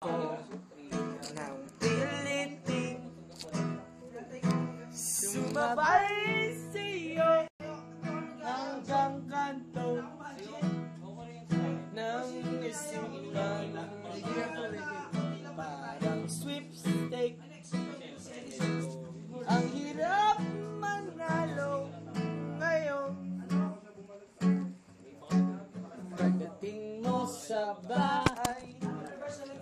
ko ng piliting sumabay sa'yo hanggang kanto ng isipan, parang sweepstake. Ang hirap manalo ngayon. Pagdating mo sa bahay,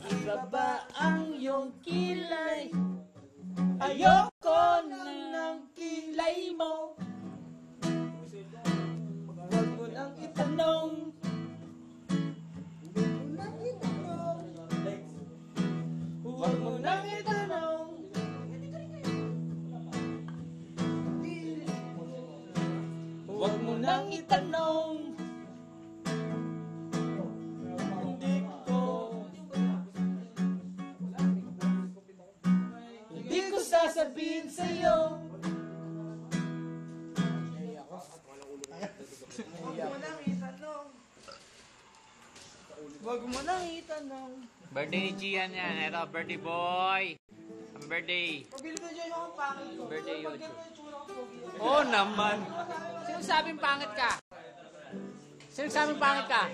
ibaba ang iyong kilay. Ayoko ng kilay mo. Huwag mo nang itanong. Huwag mo nang itanong. Huwag mo nang itanong. Hindi ko sasabihin sa'yo. Huwag mo nang itanong. Birthday ni Gian yan. Ito, birthday boy. Happy birthday. Pabili ko dyan yung pangit ko. Birthday yun. Oo naman. Sino sabing pangit ka? Sino sabing pangit ka?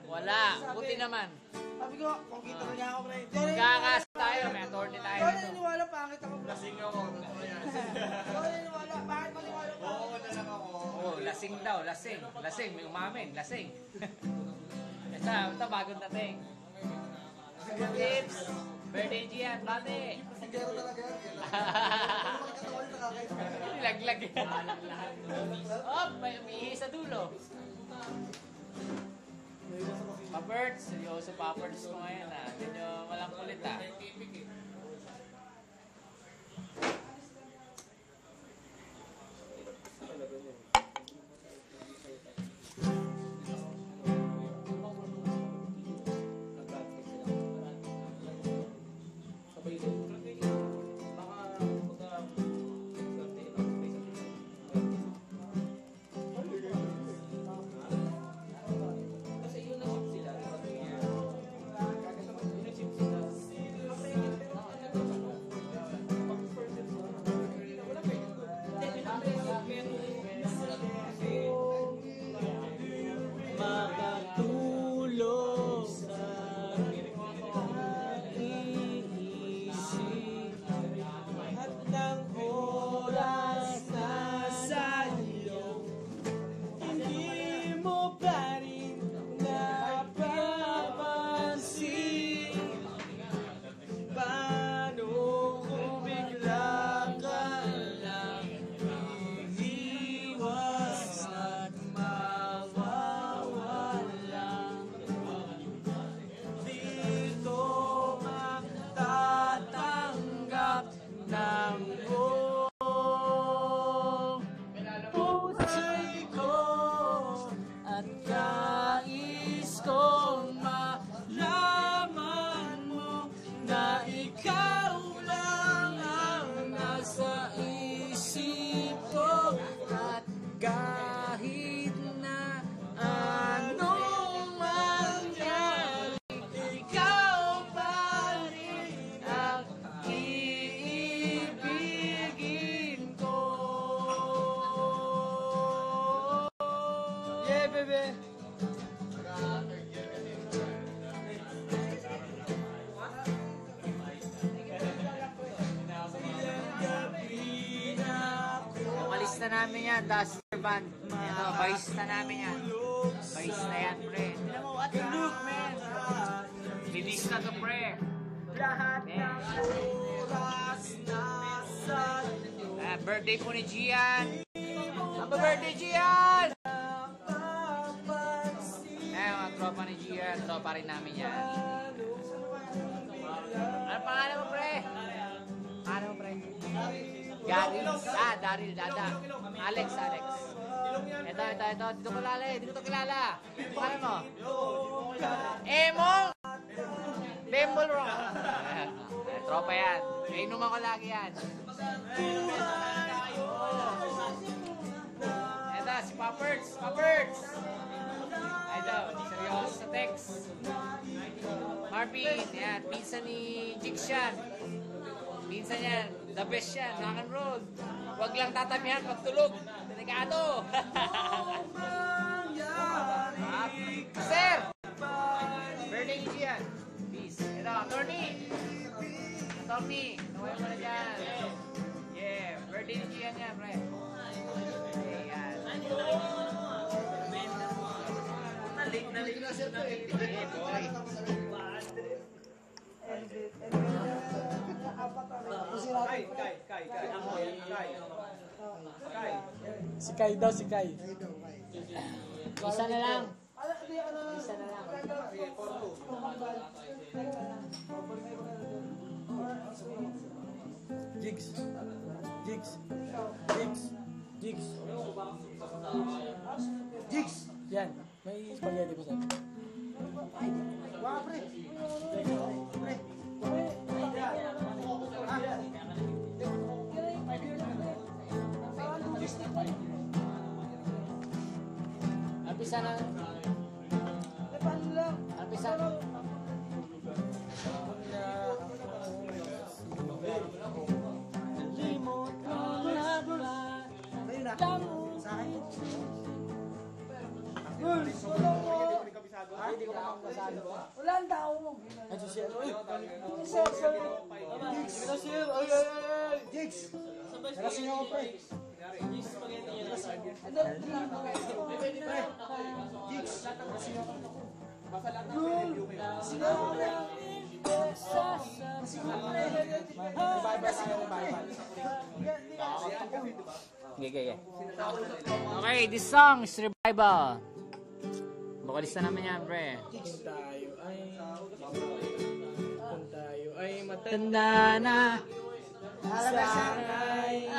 Wala. Buti naman. Sabi ko, kung kita na niya ako, pre. Magkakas tayo. May attorney tayo Ikaw dito. naniniwala pangit ako, pre. Lasing ako. Ikaw naniniwala. Bakit maniwala pangit? Oo na lang ako. Oo, lasing daw. Lasing. Lasing. May umamin. Lasing. Ito, bagong dating. Tips. Birthday Gian. Bate. Sigero talaga yan. Nilaglag yan. Oh, may umihi sa dulo. Paperts. Seryoso paperts ko ngayon ah. Medyo walang kulit ah. Makatulog sa iisip at ng oras na sa iyo, hindi mo pa rin napapansin. Paano kung bigla ka lang iiwas at mawawala? Di ko matatanggap ng buong puso'y ko at kais kong malaman mo na ikaw lang ang nasa isip ko, at kahit na anong mangyari, ikaw pa rin ang iibigin ko. Yeah, baby! Umalis na namin yan, Duster Band. Ito, bahis na namin yan. Bahis na yan, pre. Tignan mo, what the look, man. Release na to, pre. Lahat ng oras nasa Birthday po ni Gian. Happy birthday, Gian! Mga tropa ni Gian. Tropa rin namin yan. Ano pangalan mo, pre? Ano mo, pre? Gary. Daryl, Dada. Alex. Ito. Dito ko lala. Dito ko kilala. Pangalan mo? Emong! Bembol Rock. Tropa yan. Inuman ko lagi yan. Ito, si Paperts. Ito, seryoso sa text. Marvin, yan. Pinsan ni Jigs yan. Pinsan yan. The best yan. Rock and roll. Huwag lang tatamihan pag tulog. Delikado. Sir! Birthday ni Gian. Peace. Ito, attorney. Attorney. Naway mo na dyan. Yeah. Birthday ni Gian yan, pre. Ayan. Yeah, boy. Si Kai daw, si Kai. Isa na lang. Isa na lang. Jigs. Jigs. Jigs. Jigs. Jigs. Yan. May spaghetti pa sa'yo. Wala, pre. Pre. Alpisa na. Alpisa na. Limot ko na bulan. Sa akin. Hindi ko makakasali. Wala ang tao mo. Ano siya? Sir. Jigs. Ano siya? Ay! Jigs. Nakasin niyo ako, pre. Jigs. Nakasin niyo ako. Okay, this song is Revival. Vocalista naman yan, pre. Kung tayo ay Tanda na. sana'y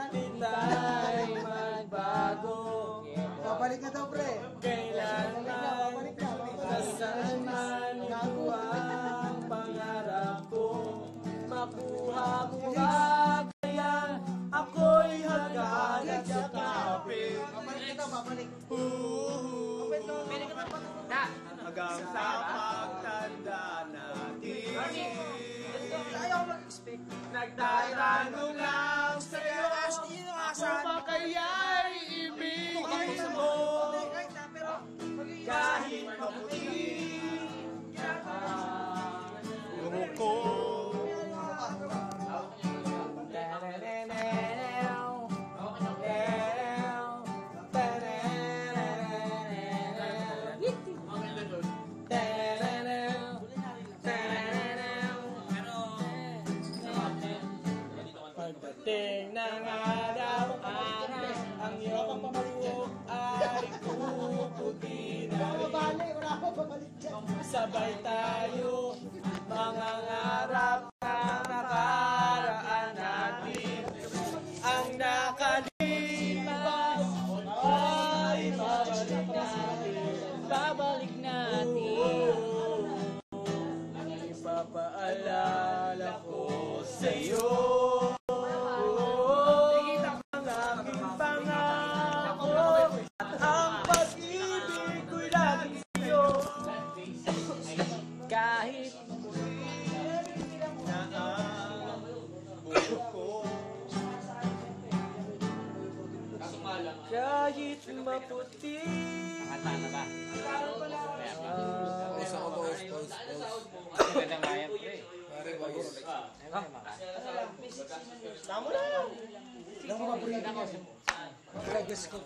di tayo magbago. Babalik na daw, pre. Kailanman, saan man nakuha ang pangarap ko. Makuha mo ba kaya ako'y hagad at yakapin. Babalik na daw, babalik. Da. Hanggang sa pagtanda natin. Ayaw mag-expect. Nagtatanong lang sa'yo kung ba kaya'y ibigin mo. Kahit maputi ko. Pagdating ng araw, ang iyong buhok ay puputi na rin. Sabay tayo, mangangarap na nakaraan natin. Ang nakalipas ay babalik natin. Babalik natin. Ipapaalala ko sa'yo ang aking pangako at ang pag-ibig ko'y laging sa'yo. Kahit na ang buhok ko, kahit maputi. Kanta na ba? Pause ako, pause. Maganda nga yan, pre. Pare, pause. Tama lang. Ilang mga breathing yan? Mga guess ko.